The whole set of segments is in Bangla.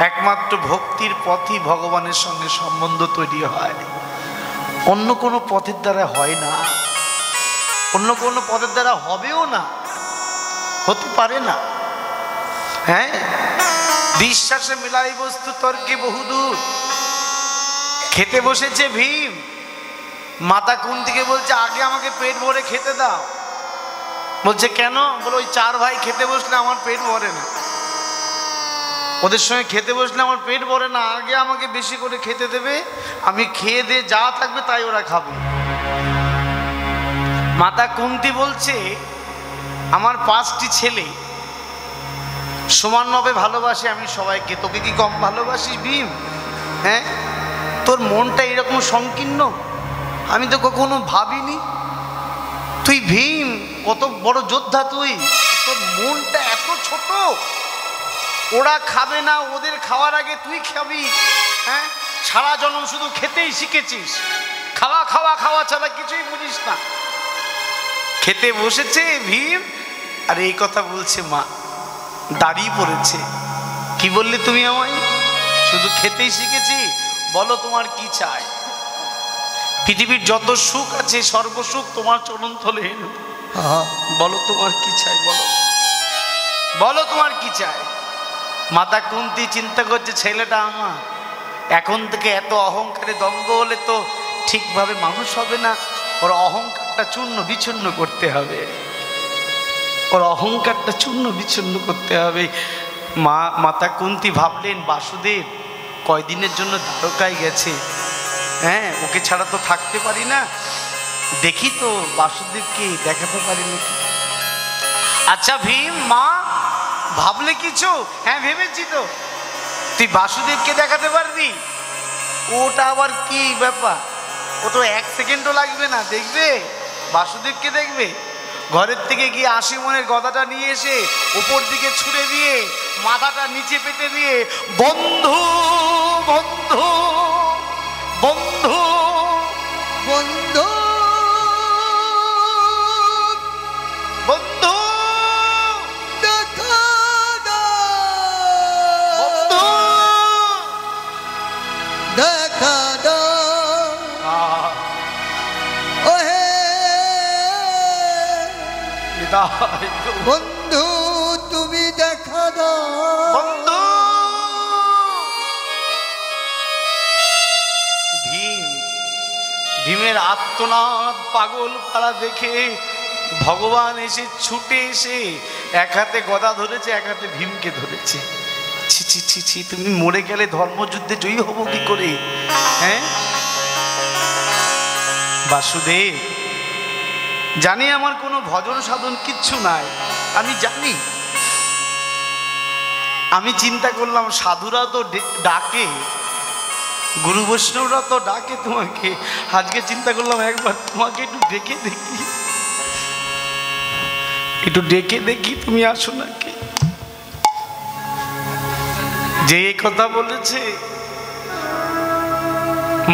একমাত্র ভক্তির পথই ভগবানের সঙ্গে সম্বন্ধ তৈরি হয়, অন্য কোনো পথের দ্বারা হয় না, অন্য কোনো পথের দ্বারা হবেও না, হতে পারে না। হ্যাঁ, বিশ্বাসে মেলাই বস্তু তর্কে বহুদূর। খেতে বসেছে ভীম, মাতা কুন্তিকে বলছে আগে আমাকে পেট ভরে খেতে দাও। বলছে কেন? বলে ওই 4 ভাই খেতে বসলে আমার পেট ভরে না, ওদের সঙ্গে খেতে বসলে আমার পেট ভরে না, আগে আমাকে বেশি করে খেতে দেবে, আমি খেয়ে দিয়ে যা থাকবে তাই ওরা খাবে। মাতা কুন্তি বলছে আমার 5টি ছেলে, সমানভাবে ভালোবাসি আমি সবাইকে, তোকে কি কম ভালোবাসিস ভীম? হ্যাঁ, তোর মনটা এরকম সংকীর্ণ, আমি তো কখনো ভাবিনি। তুই ভীম, কত বড় যোদ্ধা তুই, তোর মনটা এত ছোট, ওরা খাবে না, ওদের খাওয়ার আগে তুই খাবি। হ্যাঁ, সারা জন্ম শুধু খেতেই শিখেছিস, খাওয়া খাওয়া খাওয়া ছাড়া কিছুই বুঝিস না। খেতে বসেছে ভীম, আর এই কথা বলছে মা, দাঁড়িয়ে পড়েছে। কি বললে তুমি আমায়? শুধু খেতেই শিখেছি, বলো তোমার কি চাই? পৃথিবীর যত সুখ আছে সর্বসুখ তোমার চরণ তলে, বলো তোমার কি চাই, বলো বলো তোমার কি চাই? মাতা কুন্তি চিন্তা করছে ছেলেটা আমার, এখন থেকে এত অহংকারে দম্ভ হলে তো ঠিকভাবে মানুষ হবে না, ওর অহংকারটা চূর্ণ বিচূর্ণ করতে হবে, ওর অহংকারটা চূর্ণ বিচূর্ণ করতে হবে। মাতা কুন্তি ভাবলেন বাসুদেব কয়দিনের জন্য দ্বারকায় গেছে, হ্যাঁ ওকে ছাড়া তো থাকতে পারি না, দেখি তো বাসুদেবকে দেখাতে পারি নাকি। আচ্ছা ভীম, মা ভাবলে কিছু? হ্যাঁ ভেবেছি তো। তুই বাসুদেবকে দেখাতে পারবি? ওটা আবার কি ব্যাপার? ও তো 1 সেকেন্ডও লাগবে না, দেখবে বাসুদেবকে দেখবে। ঘরের থেকে গিয়ে 80 মনের গদাটা নিয়ে এসে উপর দিকে ছুঁড়ে দিয়ে মাথাটা নিচে পেতে দিয়ে বন্ধু বন্ধু বন্ধু বন্ধু বন্ধু দেখা দাও, বন্ধু দেখা দাও, ওহে বন্ধু তুমি দেখা দাও, বন্ধু। ভীমের আত্মনাদ পাগল পাড়া দেখে ভগবান এসে ছুটে এসে এক হাতে গদা ধরেছে, এক হাতে ভীমকে ধরেছে। ছি ছি ছি ছি, তুমি মরে গেলে ধর্মযুদ্ধে জয়ী হব কি করে? হ্যাঁ বাসুদেব, জানি আমার কোনো ভজন সাধন কিচ্ছু নাই, আমি জানি। আমি চিন্তা করলাম সাধুরা তো ডাকে, গুরু বৈষ্ণবরা তো ডাকে তোমাকে, আজকে চিন্তা করলাম একবার তোমাকে একটু ডেকে দেখি, একটু ডেকে দেখি তুমি আসো নাকি। যে এই কথা বলেছে,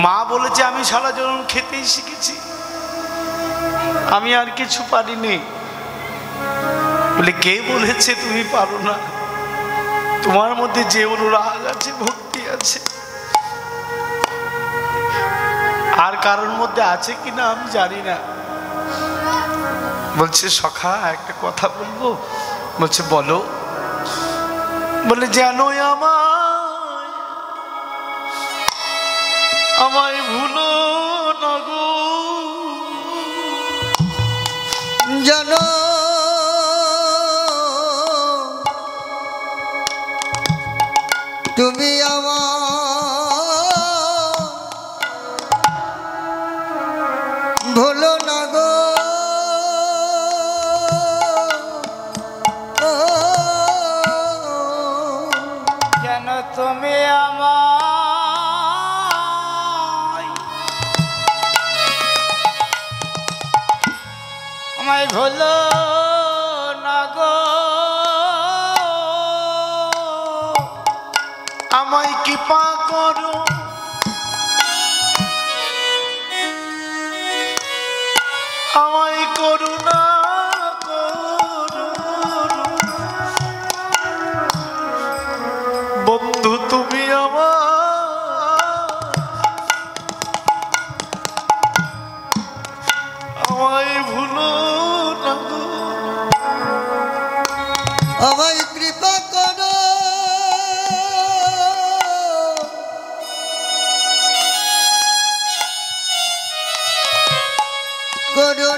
মা বলেছে আমি সারা জীবন খেতেই শিখেছি, আমি আর কিছু পারিনি। বলে কে বলেছে তুমি পারো না? তোমার মধ্যে যে অনুরাগ আছে, ভক্তি আছে, আর কারোর মধ্যে আছে কিনা আমি জানি না। বলছে সখা একটা কথা বলবো। বলছে বলো। বলে জানোই আমায় ভুলো না গো, জানো তুমি ভুলো না গো, যেন তুমি আমায় ভুলো না গো, আমায় কৃপা করো, আমায় করুণা করো, বন্ধু তুমি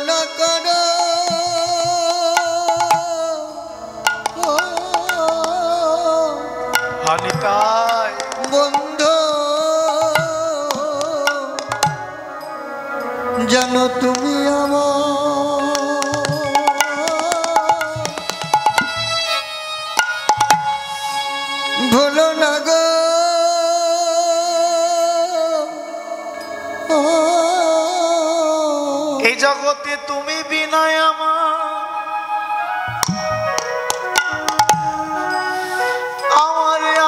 না করো হানিতাই বন্ধু জানো তুমি আমার ভুলো না গো এই জগতে তুমি বিনয় আমার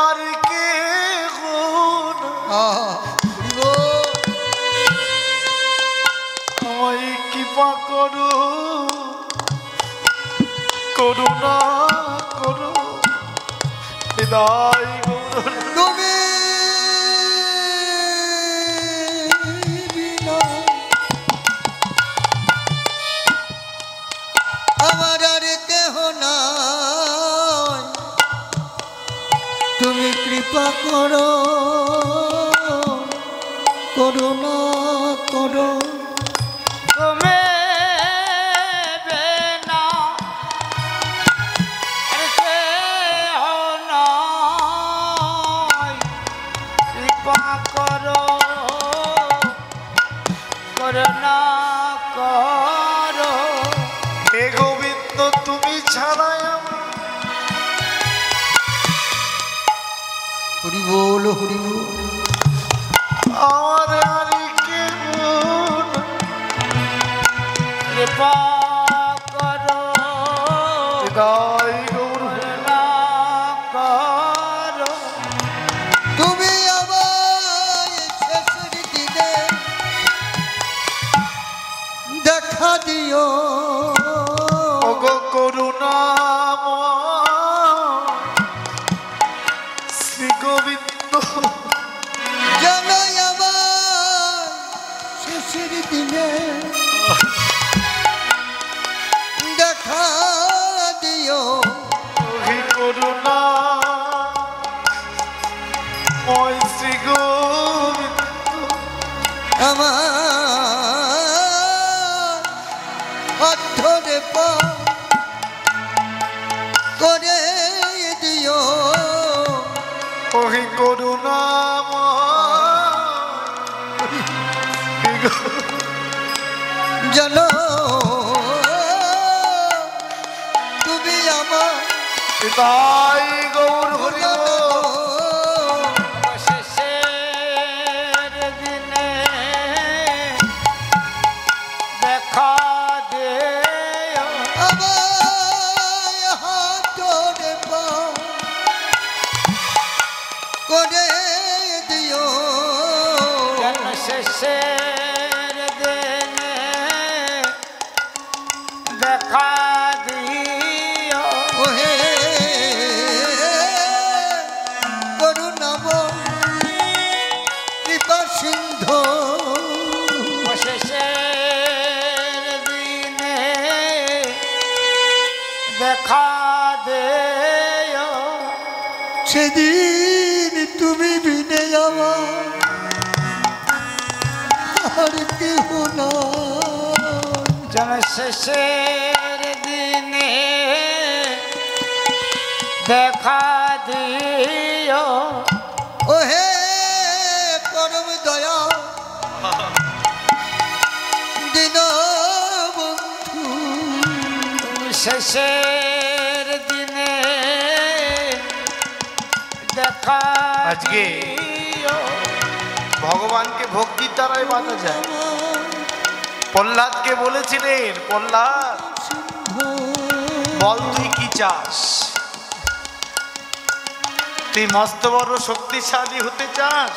আর কে গুণ আমায় কৃপা করো করুণা করো হৃদয় গৌর তুমি আমার আর কেহ নাই তুমি কৃপা করো করুণা করো তুমি কৃপা করো করুণা করো হে গোবিন্দ তুমি ছাড়াই হরি বল হরি বল আমার আর কে গুণ কৃপা করো হৃদয় করুণা করো তুমি আমায় শেষের দিনে দেখা দিও ওগো করুণা শ্রী গোবিন্দ জানাই আমার শেষের দিনে দেখা দিও হে করুণা ওই শ্রী গোবিন্দ আমার অর্থরে পা করে দিও ওহে করুণা জানো তুমি আমার তাই গৌর হরি শেষের দিনে দেখা দে আমায় হাতরে পা করে দিও শেষের দিনে দেখা দিও ওহে করুণাব কৃপা সিন্ধু শেষের দিনে দেখা দেও সেদিন তুমি বিনে যাওয়া আর কেহ না শেষের দিনে দেখা দিও ওহে পরম দয়া দিন বন্ধু শেষের দিনে দেখা আজকে দিও ভগবানকে ভক্তির দ্বারাই বাঁধা যায় প্রহ্লাদকে বলেছিলেন প্রহ্লাদ বল তুই কি চাস তুই মস্ত বড় শক্তিশালী হতে চাস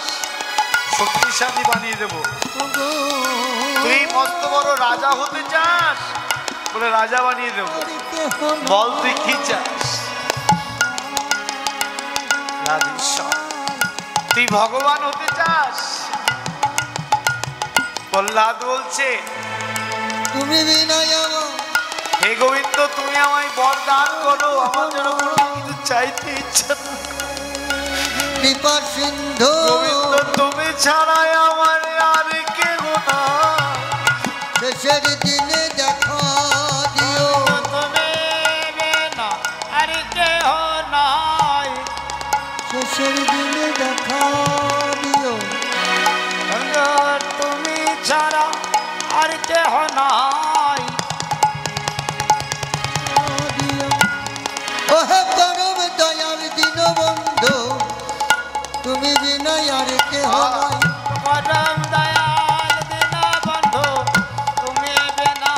শক্তিশালী বানিয়ে দেব তুই মস্ত বড় রাজা হতে চাস বলে রাজা বানিয়ে দেব বল তুই কি চাস রাধেশ্বর তুই ভগবান হতে চাস প্রহ্লাদ বলছে তুমি বিনয় আমার হে গোবিন্দ তুমি আমায় বরদান করো আমার যেন কোনো কিছু চাইতে ইচ্ছা না কৃপা সিন্ধু গোবিন্দ তুমি ছাড়াই আমার আর কেউ না শেষের দিনে দেখা দিনে দেখা দিও তুমি ছাড়া আর কেহ নাই। ওহে পরম দয়াল দীনবন্ধু তুমি বিনা আর কেহ নাই। পরম দয়াল দীনবন্ধু তুমি বিনা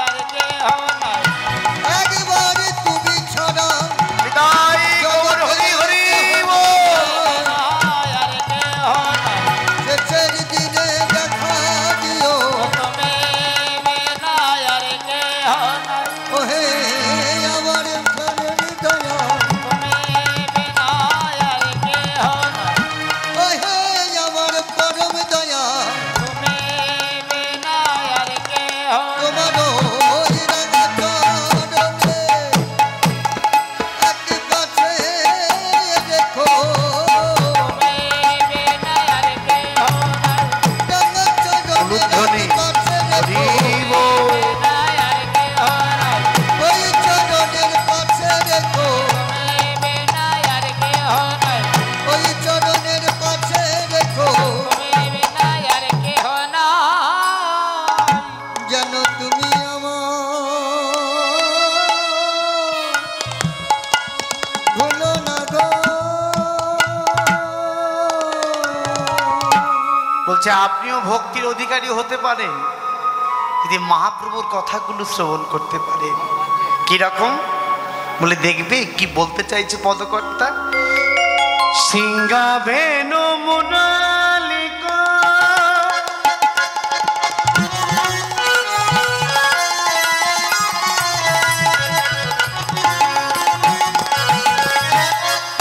আর কেহ নাই। একবার তুমি ছড়া বিদায় গৌর হরি হরি বল। আর কেহ নাই। শেষের দিনে দেখা দিও তুমি বিনা আর কেহ নাই। ওহে আমার প্রাণের দয়া তুমি বিনা আর কেহ নাই। ওহে আমার পরম দয়া তুমি বিনা আর কেহ নাই। তোমার ওই রাঙা চরণে এক পাশে রেখো তুমি বিনা আর কেহ নাই। রাঙা চরণে এক পাশে হরি রেখো বল। বিনা আর কেহ নাই। ওই চরণের পাশে রেখো তুমি বিনা আর কেহ নাই। ওই চরণের পাশে রেখো তুমি বিনা আর কেহ নাই। যেন তুমি আমার ভুলো না গো। বলছে আপনিও ভক্তির অধিকারী হতে পারেন যদি মহাপ্রভুর কথাগুলো শ্রবণ করতে পারেন। কিরকম বলে দেখবে কি বলতে চাইছে পদকর্তা। সিংহাবেনু মুরালিকা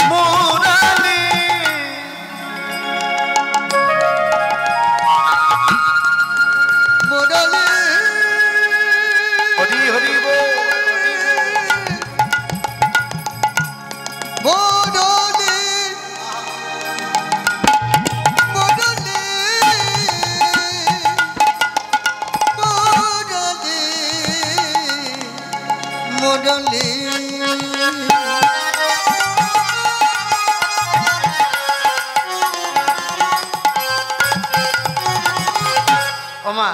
মুরালি মুরলী হরি হরি বল। মুরলী মুরলী মুরলী মুরলী ওমা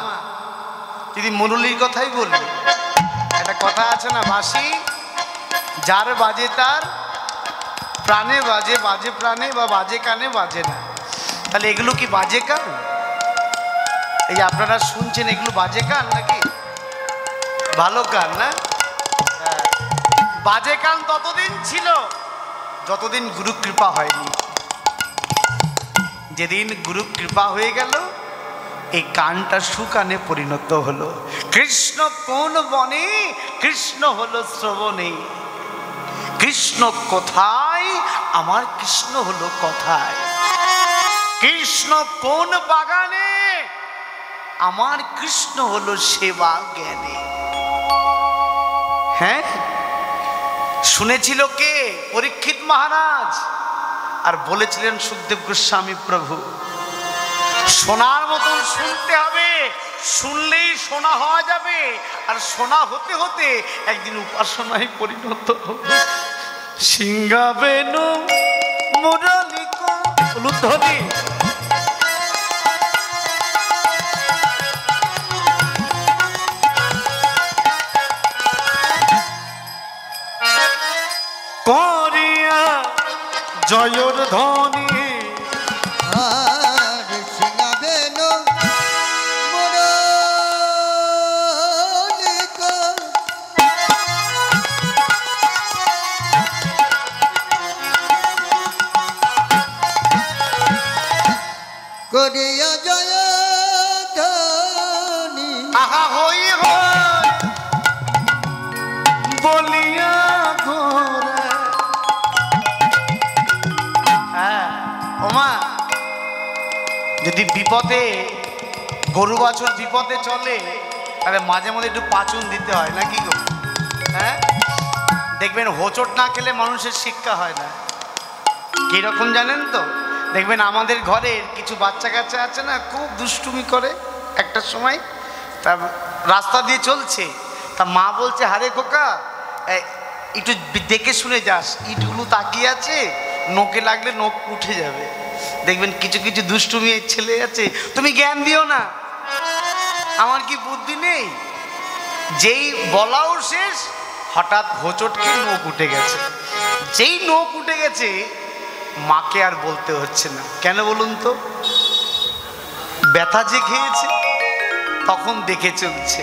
যদি মুরলীর কথাই বলি, একটা কথা আছে না, বাঁশি যার বাজে তার প্রাণে বাজে, বাজে প্রাণে বা বাজে কানে বাজে না। তাহলে এগুলো কি বাজে কান? এই যে আপনারা শুনছেন এগুলো বাজে কান নাকি ভালো কান? না, হ্যাঁ। বাজে কান ততদিন ছিল যতদিন গুরু কৃপা হয়নি। যেদিন গুরু কৃপা হয়ে গেল এই কানটা সুকানে পরিণত হলো। কৃষ্ণ কোন বনে, কৃষ্ণ হলো শ্রবণে। কৃষ্ণ কোথায়, আমার কৃষ্ণ হলো কথায়। কৃষ্ণ কোন বাগানে, আমার কৃষ্ণ হলো সেবা জ্ঞানে। হ্যাঁ, শুনেছিল কে? পরীক্ষিত মহারাজ। আর বলেছিলেন সুখদেব গোস্বামী প্রভু, শোনার মতন শুনতে হবে, শুনলেই শোনা হওয়া যাবে। আর শোনা হতে হতে একদিন উপাসনায় পরিণত হবে। সিংহাবেনু মুরলিকা উলুধ্বনি। করিয়া জয়র ধ্বনি আর সিংহাবেনু মুরলীকা করিয়া জয় ধ্বনি আহা হই হই বলিয়া ঘোরে। হ্যাঁ ওমা, যদি বিপদে গরু বাছুর বিপদে চলে তাহলে মাঝে মাঝে একটু পাচন দিতে হয় নাকি গো? হ্যাঁ, দেখবেন হোঁচট না খেলে মানুষের শিক্ষা হয় না। কীরকম জানেন তো? দেখবেন আমাদের ঘরের কিছু বাচ্চা কাচ্চা আছে না, খুব দুষ্টুমি করে। একটা সময় তা রাস্তা দিয়ে চলছে, তা মা বলছে, হারে খোকা একটু দেখে শুনে যাস, ইটগুলো তাকিয়ে আছে, নোকে লাগলে নোক উঠে যাবে। দেখবেন কিছু কিছু দুষ্টু মেয়ের ছেলে আছে, তুমি জ্ঞান দিও না, আমার কি বুদ্ধি নেই, যেই বলাও শেষ হঠাৎ হোঁচটকে নোক উঠে গেছে। যেই নোক উঠে গেছে মাকে আর বলতে হচ্ছে না। কেন বলুন তো? ব্যথা যে খেয়েছে তখন দেখে চলছে।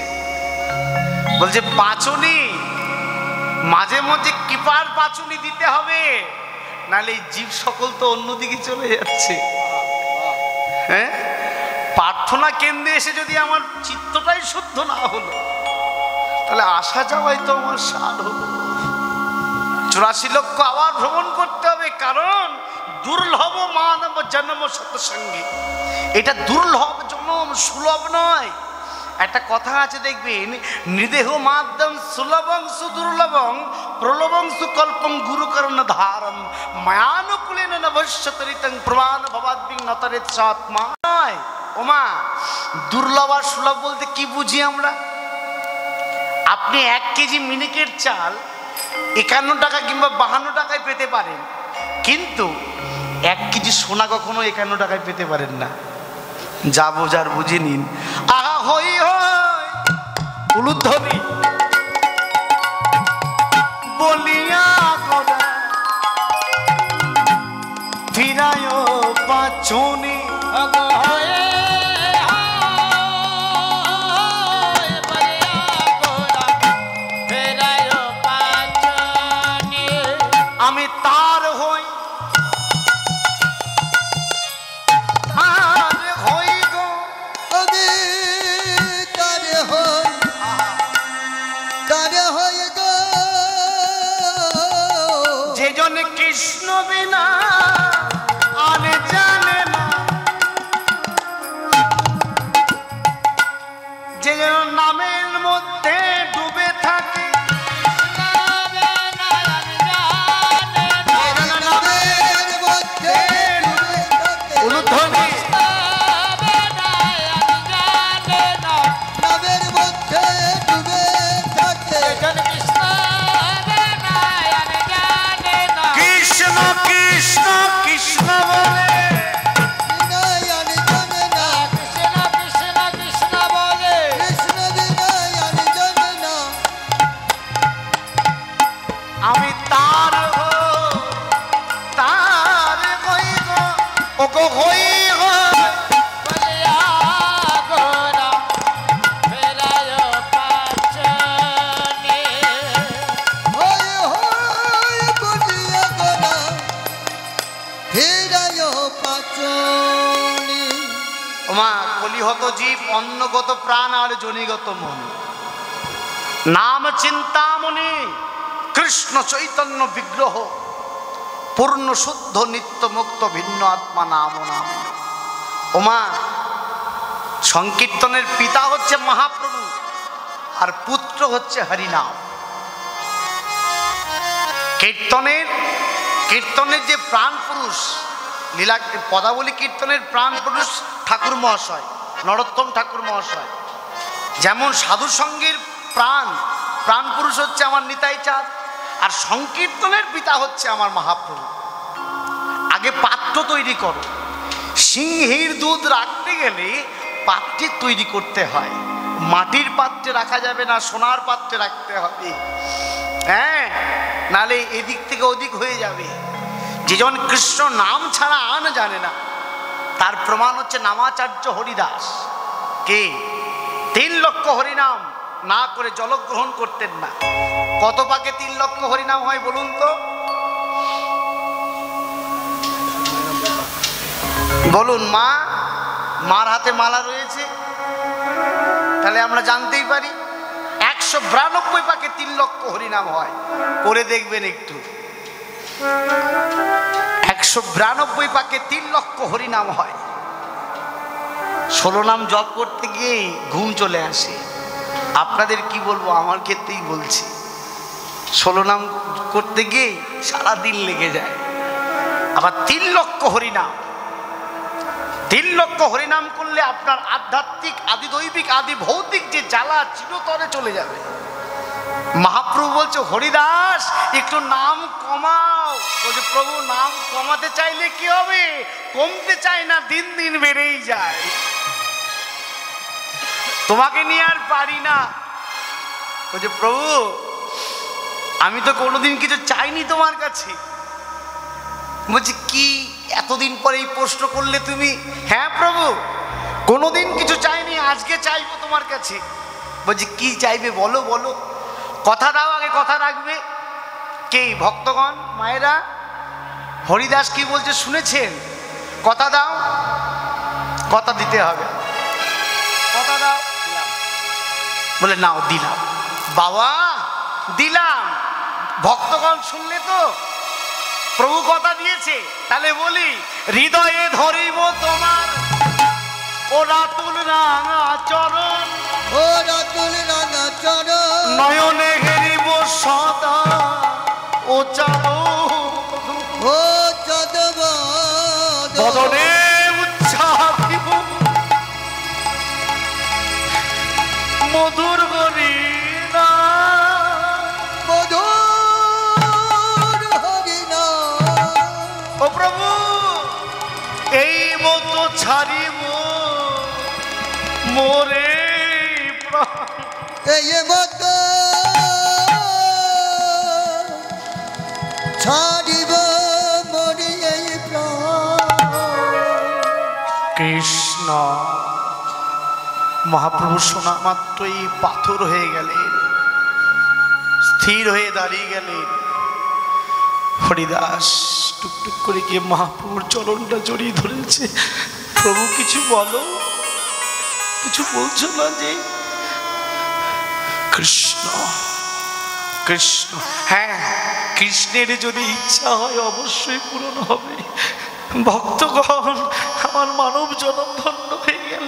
বলছে পাঁচনি মাঝে মাঝে কৃপার পাঁচনি দিতে হবে, নাহলে এই জীব সকল তো অন্যদিকে চলে যাচ্ছে। হ্যাঁ, প্রার্থনা কেন্দ্রে এসে যদি আমার চিত্তটাই শুদ্ধ না হলো, তাহলে আসা যাওয়াই তো আমার সার হলো। 84 লক্ষ আবার ভ্রমণ করতে হবে, কারণ দুর্লভ মানব জন্ম সৎসঙ্গে। এটা দুর্লভ জন্ম, সুলভ নয়। একটা কথা আছে দেখবেন, নৃদেহ মাধ্যম সুলভং সুদুর্লভং প্রলভং সুকল্পং গুরুকরণ ধারম মায়ানুকূলেন নভস্যতরিতং প্রমাণ ভবাদ্বিং নতরেত সাত্মা। নয় ওমা, দুর্লভ আর সুলভ বলতে কি বুঝি আমরা? আপনি 1 কেজি মিনিকেট চাল 51 টাকা কিংবা 52 টাকায় পেতে পারেন, কিন্তু 1 কেজি সোনা কখনো 51 টাকায় পেতে পারেন না। যা বোঝার বুঝে নিন। আহা হই হই উলুধ্বনি বলিয়া গোরা ফিরায় পাঁচনি। আমি তার হই কৃষ্ণ বিনা আর জানে না, যে নামের মধ্যে ডুবে থাকে। আমি তার তার হই গো ও গো হই গো বলিয়া গোরা ফেরায় পাঁচনি। হই হই বলিয়া গোরা ফেরায় পাঁচনি। ওমা, কলিহত জীব অন্নগত প্রাণ আর জনিগত মন, নাম চিন্তামণি কৃষ্ণ চৈতন্য বিগ্রহ পূর্ণ শুদ্ধ নিত্য মুক্ত ভিন্ন আত্মা নাম নাম। ওমা, সংকীর্তনের পিতা হচ্ছে মহাপ্রভু আর পুত্র হচ্ছে হরিনাম। কীর্তনের যে প্রাণ পুরুষ, লীলা পদাবলী কীর্তনের প্রাণ পুরুষ ঠাকুর মহাশয়, নরোত্তম ঠাকুর মহাশয়। যেমন সাধু সঙ্গের প্রাণ পুরুষ হচ্ছে আমার নিতাই চাঁদ, আর সংকীর্তনের পিতা হচ্ছে আমার মহাপ্রভু। আগে পাত্র তৈরি করো। সিংহীর দুধ রাখতে গেলে পাত্রে তৈরি করতে হয়, মাটির পাত্রে রাখা যাবে না, সোনার পাত্রে রাখতে হবে। হ্যাঁ, নালে এদিক থেকে ওদিক হয়ে যাবে। যেজন কৃষ্ণ নাম ছাড়া আন জানে না, তার প্রমাণ হচ্ছে নামাচার্য হরিদাস। কে 3 লক্ষ হরিনাম না করে জলগ্রহণ করতেন না। কত পাকে 3 লক্ষ হরিনাম হয় বলুন তো? বলুন। মার হাতে মালা রয়েছে, তাহলে আমরা জানতেই পারি 192 পাকে 3 লক্ষ হরিনাম হয়। করে দেখবেন একটু, 192 পাকে 3 লক্ষ হরিনাম হয়। 16 নাম জপ করতে গিয়ে ঘুম চলে আসে। আপনাদের কি বলবো, আমার ক্ষেত্রেই বলছি, 16 নাম করতে গিয়ে সারাদিন লেগে যায়। আবার 3 লক্ষ হরিনাম, 3 লক্ষ হরিনাম করলে আপনার আধ্যাত্মিক আদি দৈবিক আদি ভৌতিক যে জ্বালা চিরতরে চলে যাবে। মহাপ্রভু বলছে হরিদাস একটু নাম কমাও। বলছে প্রভু নাম কমাতে চাইলে কি হবে, কমতে চাই না, দিন দিন বেড়েই যায়, তোমাকে নিয়ে আর পারি না। বলছে প্রভু আমি তো কোনোদিন কিছু চাইনি তোমার কাছে। বলছি কি এতদিন পরে এই প্রশ্ন করলে তুমি? হ্যাঁ প্রভু কোনোদিন কিছু চাইনি, আজকে চাইবো তোমার কাছে। বলছি কি চাইবে বলো বলো, কথা দাও, আগে কথা রাখবে। কে ভক্তগণ মায়েরা, হরিদাস কি বলছে শুনেছেন? কথা দাও, কথা দিতে হবে, কথা দাও। বলে নাও দিলাম বাবা, দিলাম। ভক্তগণ শুনলে তো, প্রভু কথা দিয়েছে। তাহলে বলি হৃদয়ে ধরিব তোমার ও রাতুল রাঙা চরণ, ও রাতুল রাঙা চরণ, নয়নে হেরিব সদা ও চাঁদ, ও চাঁদ বদনে উচ্ছ্বাস দিব মধুর গরি না, মধুর হরিনা। ও প্রভু এই মতো ছাড়িব মোরে প্রাণ। এই মতো ছাড়িব মরি এই প্রাণ। কৃষ্ণ মহাপ্রভু শোনা মাত্রই পাথর হয়ে গেলেন, স্থির হয়ে দাঁড়িয়ে গেলেন। হরিদাস টুকটুক করে গিয়ে মহাপ্রভুর চরণটা জড়িয়ে ধরেছে। প্রভু কিছু বলো, কিছু বলছো না যে? কৃষ্ণ কৃষ্ণ, হ্যাঁ কৃষ্ণের যদি ইচ্ছা হয় অবশ্যই পূরণ হবে। ভক্তগণ আমার মানব জনম ধন্য হয়ে গেল,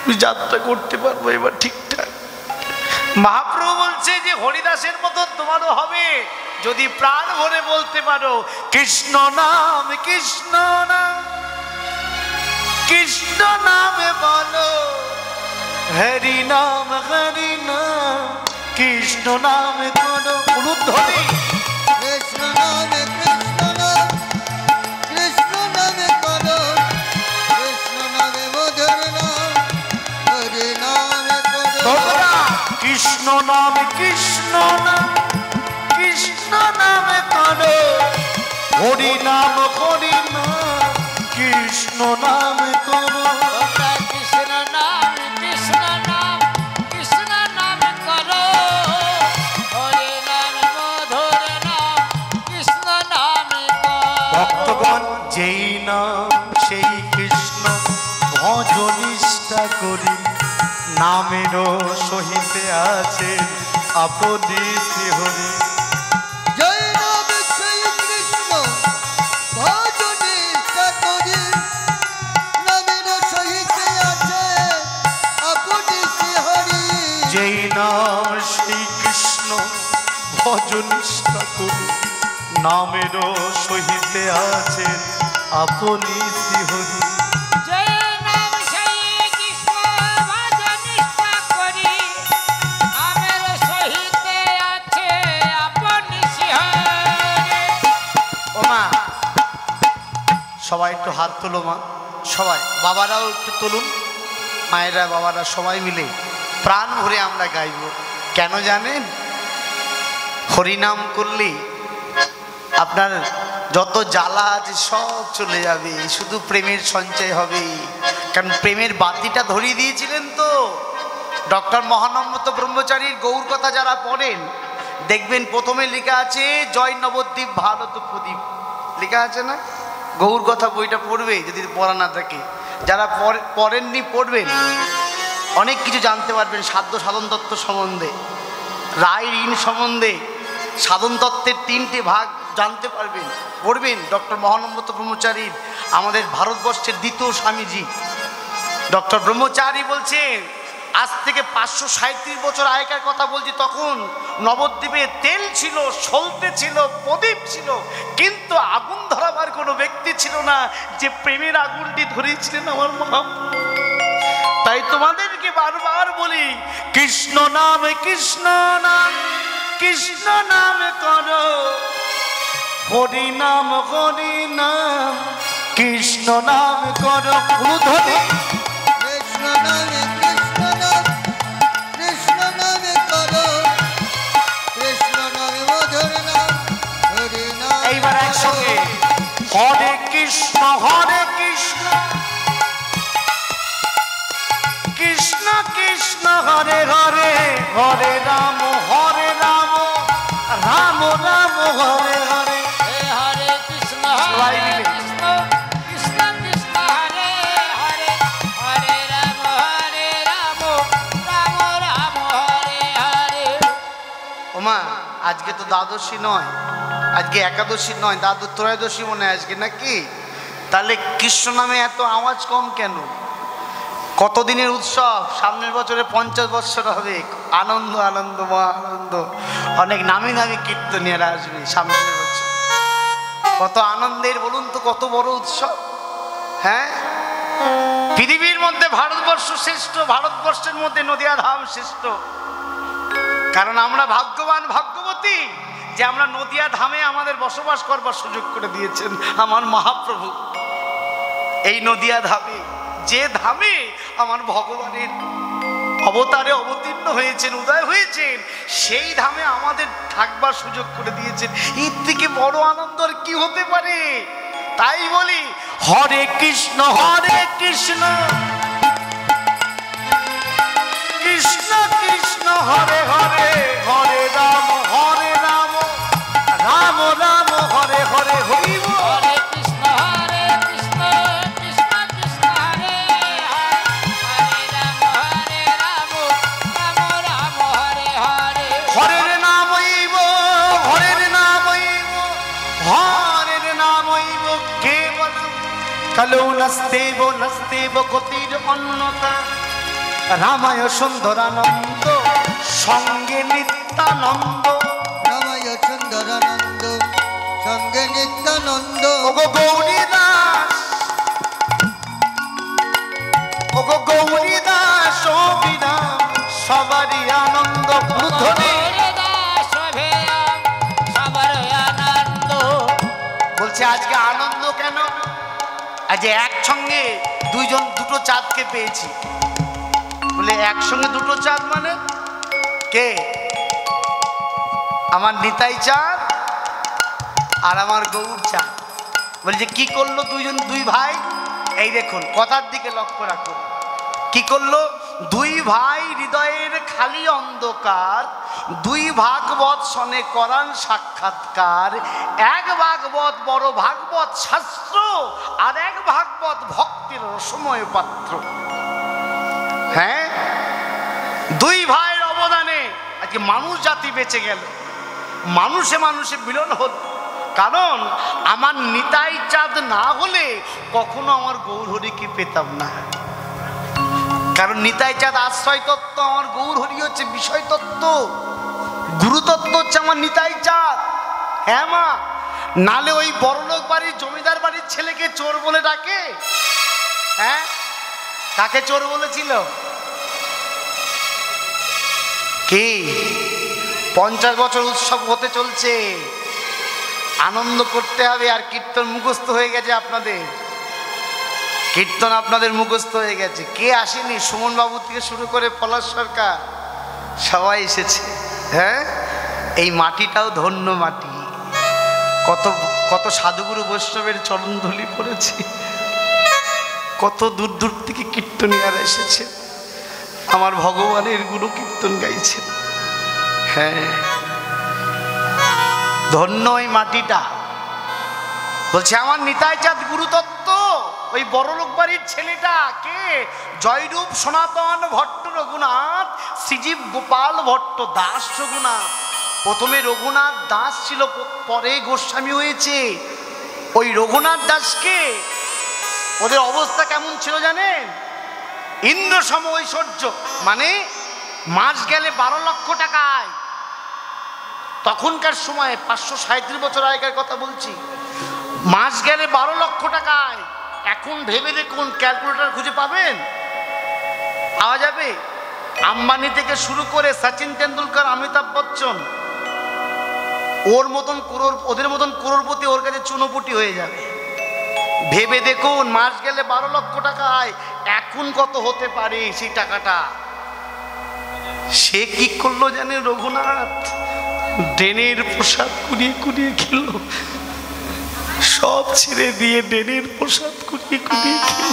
আমি যাত্রা করতে পারবো এবার ঠিকঠাক। মহাপ্রভু বলছে যে হরিদাসের মতো তোমারও হবে যদি প্রাণ ভরে বলতে পারো কৃষ্ণ নাম, কৃষ্ণ নাম, কৃষ্ণ নামে বলো হরি নাম, হরি নাম, কৃষ্ণ নামে করো উলুধ্বনি। কৃষ্ণ নামে কৃষ্ণ নাম, কৃষ্ণ নামে করো, কৃষ্ণ নামে মধুর নাম, হরি নামে করো। কৃষ্ণ নাম, কৃষ্ণ নাম, কৃষ্ণ নামে করো, হরি নাম, হরি নাম, কৃষ্ণ নামে করো। কৃষ্ণ নাম, কৃষ্ণ নাম, কৃষ্ণ নাম করো, হরি নাম মধুর নাম, কৃষ্ণ নাম করো। ভক্তগণ যেই নাম সেই কৃষ্ণ ভজনিষ্ঠা করি, নামেরও সহিতে আছে আপনি শ্রীহরি। জয় নাম সেই কৃষ্ণ ভজনে করি, নামের সহিত আছে আপনি শ্রীহরি। যেই নাম সেই কৃষ্ণ ভজনিষ্ঠা করি, নামেরও সহিতে আছে আপনি শ্রীহরি। জয় নাম সেই কৃষ্ণ ভজনিষ্ঠা করি, নামের সহিতে আছে আপনি শ্রীহরি। ও মা সবাই একটু হাত তোলো, মা সবাই, বাবারাও একটু তুলুন, মায়েরা বাবারা সবাই মিলে প্রাণ ভরে আমরা গাইব। কেন জানেন? হরিনাম করলে আপনার যত জ্বালা আছে সব চলে যাবে, শুধু প্রেমের সঞ্চয় হবে। কারণ প্রেমের বাতিটা ধরিয়ে দিয়েছিলেন তো ডক্টর মহানম্রত ব্রহ্মচারীর গৌর কথা যারা পড়েন দেখবেন প্রথমে লেখা আছে জয় নবদ্বীপ ভারত প্রদীপ, লেখা আছে না? গৌর কথা বইটা পড়বে যদি পড়া না থাকে, যারা পড়েননি পড়বেন, অনেক কিছু জানতে পারবেন সাধ্য সাধন তত্ত্ব সম্বন্ধে, রায় ঋণ সম্বন্ধে, সাধন তত্ত্বের 3টে ভাগ জানতে পারবেন। পড়বেন ডক্টর মহানম্রত ব্রহ্মচারীর, আমাদের ভারতবর্ষের দ্বিতীয় স্বামীজি ডক্টর ব্রহ্মচারী বলছেন আজ থেকে 537 বছর আগেকার কথা বলছি, তখন নবদ্বীপে তেল ছিল, সলতে ছিল, প্রদীপ ছিল, কিন্তু আগুন ধরাবার কোনো ব্যক্তি ছিল না। যে প্রেমের আগুনটি ধরিয়েছিলেন আমার মহাপ্রভু। তাই তোমাদেরকে বারবার বলি, কৃষ্ণ নাম কৃষ্ণ নাম কৃষ্ণ নাম করো, হরি নাম কৃষ্ণ নাম করো। ধ্বনি কৃষ্ণ নামে কৃষ্ণ নামে করো, কৃষ্ণ নামে মধুর নাম, হরি নাম। এইবার একসঙ্গে হরে কৃষ্ণ কৃষ্ণ কৃষ্ণ হরে হরে, হরে রাম রাম রাম হরে হরে। হরে কৃষ্ণ সবাই মিলে। কৃষ্ণ কৃষ্ণ কৃষ্ণ হরে হরে, হরে রাম রাম রাম হরে হরে। ওমা, আজকে তো দ্বাদশী নয়, আজকে একাদশী নয়, ত্রয়োদশী মনে হয় আজকে, নাকি? তাহলে কৃষ্ণ নামে এত আওয়াজ কম কেন? কতদিনের উৎসব, সামনের বছরে 50 বৎসর হবে। আনন্দ আনন্দ মহা আনন্দ, অনেক নামি নামি কীর্তনীয়রা আসবে সামনের বছর। কত আনন্দের বলুন তো, কত বড় উৎসব। হ্যাঁ, পৃথিবীর মধ্যে ভারতবর্ষ শ্রেষ্ঠ, ভারতবর্ষের মধ্যে নদিয়া ধাম শ্রেষ্ঠ। কারণ আমরা ভাগ্যবান ভাগ্যবতী যে আমরা নদিয়া ধামে আমাদের বসবাস করবার সুযোগ করে দিয়েছেন আমার মহাপ্রভু। এই নদিয়া ধামে, যে ধামে আমার ভগবানের অবতারে অবতীর্ণ হয়েছেন, উদয় হয়েছেন, সেই ধামে আমাদের থাকবার সুযোগ করে দিয়েছেন। এর থেকে বড় আনন্দ আর কি হতে পারে? তাই বলি, হরে কৃষ্ণ কৃষ্ণ কৃষ্ণ হরে হরে, হরে রাম রাম রাম হরে হরে। হরি বল। হরে কৃষ্ণ কৃষ্ণ কৃষ্ণ হরে হরে, হরে রাম রাম হরে হরে। হরের নামৈব কেবলম, কলৌ নস্তেব গতির অন্যতা। রামায় সুন্দরানন্দ সঙ্গে নিত্যানন্দ, রামায় সুন্দরানন্দ সঙ্গে নিত্যানন্দ। ওগো গৌরীদাস অবিরাম, সবারই আনন্দ। ধ্বনি বলছে আজকে আনন্দ কেন? আজ একসঙ্গে দুটো চাঁদকে পেয়েছি। বলে একসঙ্গে দুটো চাঁদ মানে কে? আমার নিতাই চাঁদ আর আমার গৌর চাঁদ। বলছে কি করলো দুই ভাই? এই দেখুন, কথার দিকে লক্ষ্য রাখুন। কি করলো? দুই ভাই হৃদয়ের খালি অন্ধকার, দুই ভাগবত শনে করান সাক্ষাৎকার। এক ভাগবত বড় ভাগবত শাস্ত্র, আর এক ভাগবত ভক্তির রসময় পাত্র। হ্যাঁ, দুই ভাইয়ের অবদানে আজকে মানুষ জাতি বেঁচে গেল, মানুষে মিলন হল। কারণ আমার নিতাই চাঁদ না হলে কখনো আমার গৌরহরিকে পেতাম না। কারণ নিতাই চাঁদ আশ্রয় তত্ত্ব, আমার গৌরহরি হচ্ছে বিষয় তত্ত্ব, গুরুতত্ত্ব হচ্ছে আমার নিতাই চাঁদ। হ্যাঁ মা, নালে ওই বড়লোক বাড়ির জমিদার বাড়ির ছেলেকে চোর বলে ডাকে? হ্যাঁ, কাকে চোর বলেছিল? কি 50 বছর উৎসব হতে চলছে, আনন্দ করতে হবে। আর কীর্তন মুখস্থ হয়ে গেছে আপনাদের, কীর্তন আপনাদের মুখস্থ হয়ে গেছে। কে আসেনি? সুমন বাবু থেকে শুরু করে পলাশ সরকার সবাই এসেছে। হ্যাঁ, এই মাটিটাও ধন্য মাটি। কত কত সাধুগুরু বৈষ্ণবের চরণধূলি পড়েছে, কত দূর দূর থেকে কীর্তনীয়ারা এসেছে, আমার ভগবানের গুরু কীর্তন গাইছে। হ্যাঁ, ধন্য ওই মাটিটা। বলছে আমার নিতাই চাঁদ গুরুতত্ত্ব, ওই বড়লোক বাড়ির ছেলেটা কে? জয়রূপ সনাতন ভট্ট রঘুনাথ, শ্রীজীব গোপাল ভট্ট দাস রঘুনাথ। প্রথমে রঘুনাথ দাস ছিল, পরে গোস্বামী হয়েছে। ওই রঘুনাথ দাসকে ওদের অবস্থা কেমন ছিল জানেন? ইন্দ্র সম ঐশ্বর্য, মানে মাস গেলে 12 লক্ষ টাকা আয়। তখনকার সময়ে 537 বছর আগেকার কথা বলছি, মাস গেলে 12 লক্ষ টাকা আয়। এখন ভেবে দেখুন, ক্যালকুলেটর খুঁজে পাবেন? পাওয়া যাবে? আম্বানি থেকে শুরু করে সচিন তেন্ডুলকর, অমিতাভ বচ্চন, ওদের মতন করোড়পতি ওর কাছে চুনোপুটি হয়ে যাবে। ভেবে দেখুন, মাস গেলে 12 লক্ষ টাকা আয়, এখন কত হতে পারে সেই টাকাটা। সে কি করলো জানেন? রঘুনাথ ড্রেনের প্রসাদ কুড়িয়ে কুড়িয়ে খেল, সব ছেড়ে দিয়ে ড্রেনের প্রসাদ কুড়িয়ে কুড়িয়ে খেল।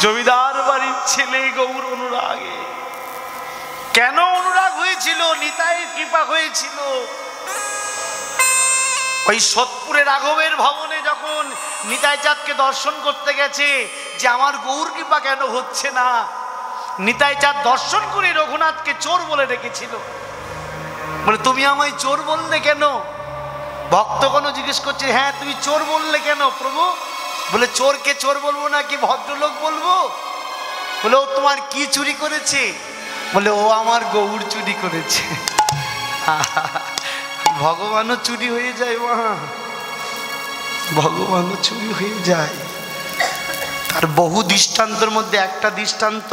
জমিদার বাড়ির ছেলে গৌর অনুরাগে। কেন অনুরাগ হয়েছিল? নিতাইয়ের কৃপা হয়েছিল। ওই সোদপুরে রাঘবের ভবনে যখন নিতাই চাঁদকে দর্শন করতে গেছে, যে আমার গৌর কৃপা কেন হচ্ছে না, নিতাই চাঁদ দর্শন করে রঘুনাথকে চোর বলে ডেকেছিল। বলে তুমি আমায় চোর বললে কেন? ভক্তগণ জিজ্ঞেস করছে, হ্যাঁ তুমি চোর বললে কেন প্রভু? বলে চোরকে চোর বলবো না কি ভদ্রলোক বলবো? বলে ও তোমার কি চুরি করেছে? বলে ও আমার গৌর চুরি করেছে। ভগবানও চুরি হয়ে যায় মা, ভগবানও চুরি হয়ে যায়। তার বহু দৃষ্টান্তের মধ্যে একটা দৃষ্টান্ত,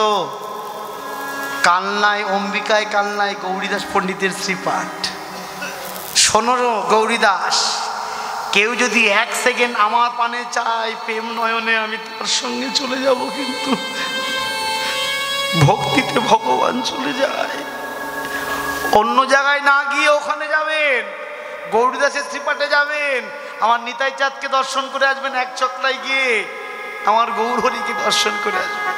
কালনায়, অম্বিকায় কালনায় গৌরীদাস পণ্ডিতের শ্রীপাঠ। শোনো গৌরীদাস, কেউ যদি 1 সেকেন্ড আমার পানে চায় প্রেম নয়নে, আমি তার সঙ্গে চলে যাব, কিন্তু ভক্তিতে ভগবান চলে যায়। অন্য জায়গায় না গিয়ে ওখানে যাবেন, গৌরীদাসের শ্রীপাঠে যাবেন, আমার নিতাই চাঁদকে দর্শন করে আসবেন, 1 চক্রায় গিয়ে আমার গৌর হরিকে দর্শন করে আসবেন।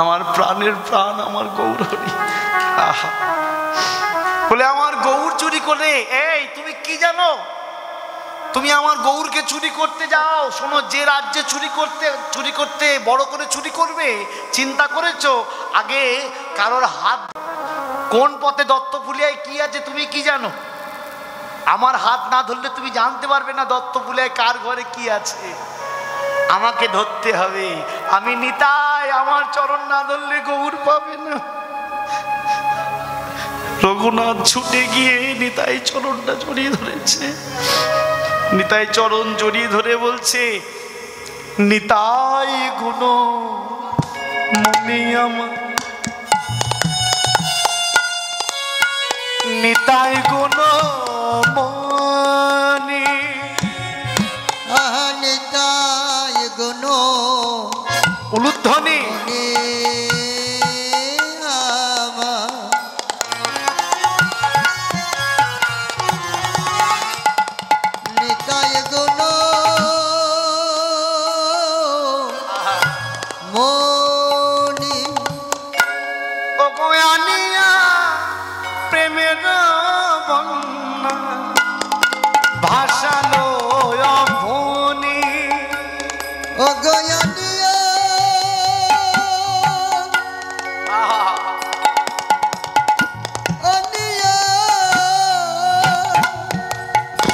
আমার প্রাণের প্রাণ আমার গৌর হরি। আহা, বলে আমার গৌর চুরি করে। এই তুমি কি জানো? তুমি আমার গৌরকে চুরি করতে যাও। শোনো, যে রাজ্যে চুরি করতে বড় করে চুরি করবে চিন্তা করেছো, আগে কারোর হাত কোন পথে দত্তফুলিয়ায় কি আছে তুমি কি জানো? আমার হাত না ধরলে তুমি জানতে পারবে না দত্তফুলিয়ায় কার ঘরে কি আছে। আমাকে ধরতে হবে, আমি নিতাই, আমার চরণ না ধরলে গৌর পাবে না। রঘুনাথ ছুটে গিয়ে নিতাই চরণটা জড়িয়ে ধরেছে। নিতাই চরণ জড়িয়ে ধরে বলছে, নিতাই গুণ মনে আমার, নিতাই গুণ মনে, নিতাই গুণ উলুধ্বনি নিতাই গুণ মনি, ওকে আনিয়া প্রেমের বন্যা ভাসালো অভনি। ও গয়ানিয়া অনিয়া,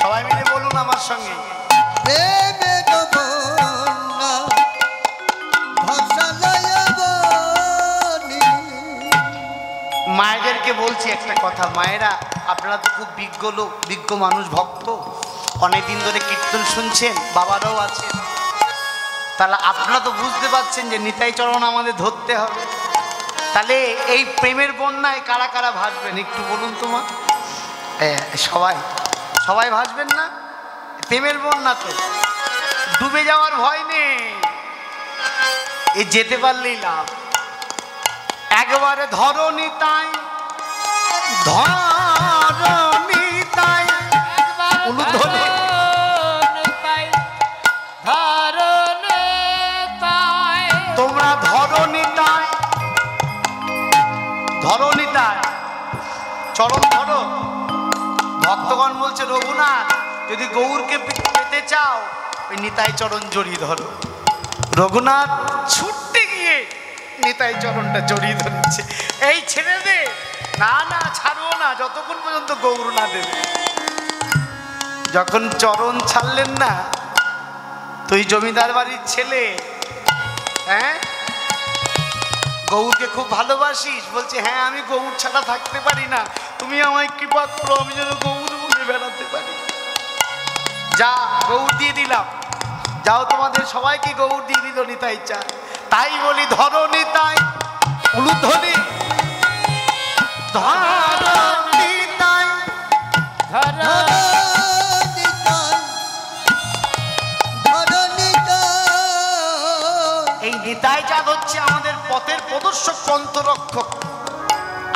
সবাই মিলে বলুন আমার সঙ্গে, প্রেমের বন্যা ভাসালয় বনি। মায়েদেরকে বলছি একটা কথা, মায়েরা আপনারা তো খুব বিজ্ঞ লোক, বিজ্ঞ মানুষ, ভক্ত, অনেকদিন ধরে কীর্তন শুনছেন, বাবারাও আছেন, তাহলে আপনারা তো বুঝতে পারছেন যে নিতাই চরণ আমাদের ধরতে হবে। তাহলে এই প্রেমের বন্যায় কারা কারা ভাসবেন একটু বলুন তোমার? সবাই সবাই ভাসবেন না? প্রেমের বন্যা তো ডুবে যাওয়ার ভয় নেই, এই যেতে পারলেই লাভ। একবারে ধরো নিতাই, ধরো নিতাই, উলুধ্বনি তোমরা ধরো নিতাই, ধরো নিতাই, চরণ ধরো। ভক্তগণ বলছে, রঘুনাথ যদি গৌরকে পেতে চাও ওই নিতাই চরণ জড়িয়ে ধরো। রঘুনাথ ছুটতে গিয়ে নিতাই চরণটা জড়িয়ে ধরেছে। এই ছেড়ে দে, না না ছাড়বো না যতক্ষণ পর্যন্ত গৌর না দেবে। যখন চরণ ছাড়লেন না, তুই জমিদার বাড়ির ছেলে, হ্যাঁ গৌরকে খুব ভালোবাসিস? বলছে হ্যাঁ, আমি গৌর ছাড়া থাকতে পারি না, তুমি আমায় কৃপা করো, আমি যেন গৌর বলে বেড়াতে পারি। যা, গৌর দিয়ে দিলাম, যাও তোমাদের সবাইকে গৌর দিয়ে দিল নিতাই চাঁদ। তাই বলি ধরণী তাই উলুধ্বনি ধরণী তাই এই নিতাই চাঁদ হচ্ছে আমাদের পথের প্রদর্শক পন্থরক্ষক।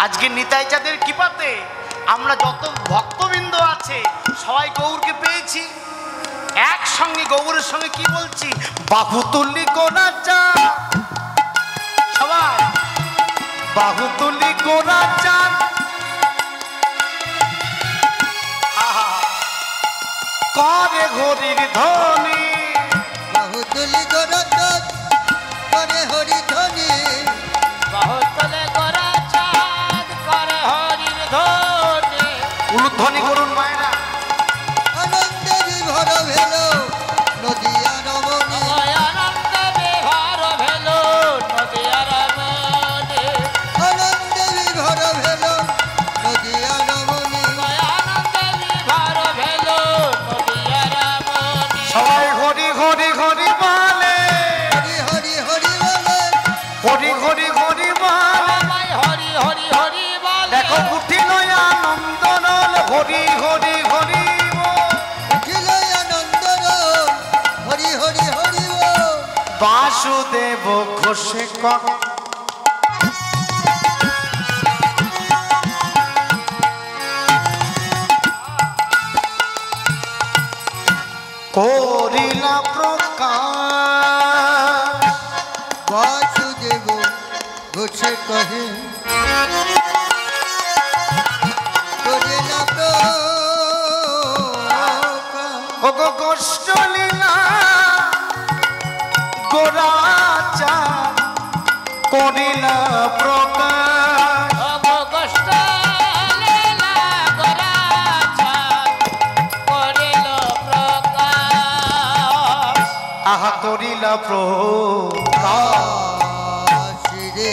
আজকে নিতাই চাঁদের কৃপাতে আমরা যত ভক্তবৃন্দ আছে সবাই গৌরকে পেয়েছি। একসঙ্গে গৌরের সঙ্গে কি বলছি, বাহু তুলি গোনা চা, সবাই বাহু তুলি গোনা চা, করে হরির ধ্বনি, বাহু তুলি গোনা চা, করে হরি ধ্বনি, বাহুতলে গোরা চাঁদ করে হরির ধ্বনি। উলুধ্বনি করুন মায়েরা। আনন্দে বিভোর ভেল নদিয়া রমণী, আনন্দে বিভোর ভেল নদিয়া রমণী, আনন্দে বিভোর ভেল নদিয়া রমণী, আনন্দে বিভোর ভেল নদিয়া রমণী। সবাই হরি হরি হরি বলে, হরি হরি হরি বলে, হরি হরি হরি বলে, সবাই হরি হরি হরি বলে। দেখো উঠিল আনন্দনল, হরি হরি হরি বল। উঠিল আনন্দ রোল, হরি হরি হরি বল। বাসুদেব ঘোষে কক করিলা প্রকাশ, বাসুদেব ঘোষে কহে করিলা প্রকাশ। ওগো গোষ্ঠ লীলা গোরাচা করিলা প্রকাশ, অবগষ্ট লীলা গোরা চাঁদ করিল প্রকাশ। আহা করিলা প্রকাশ। রে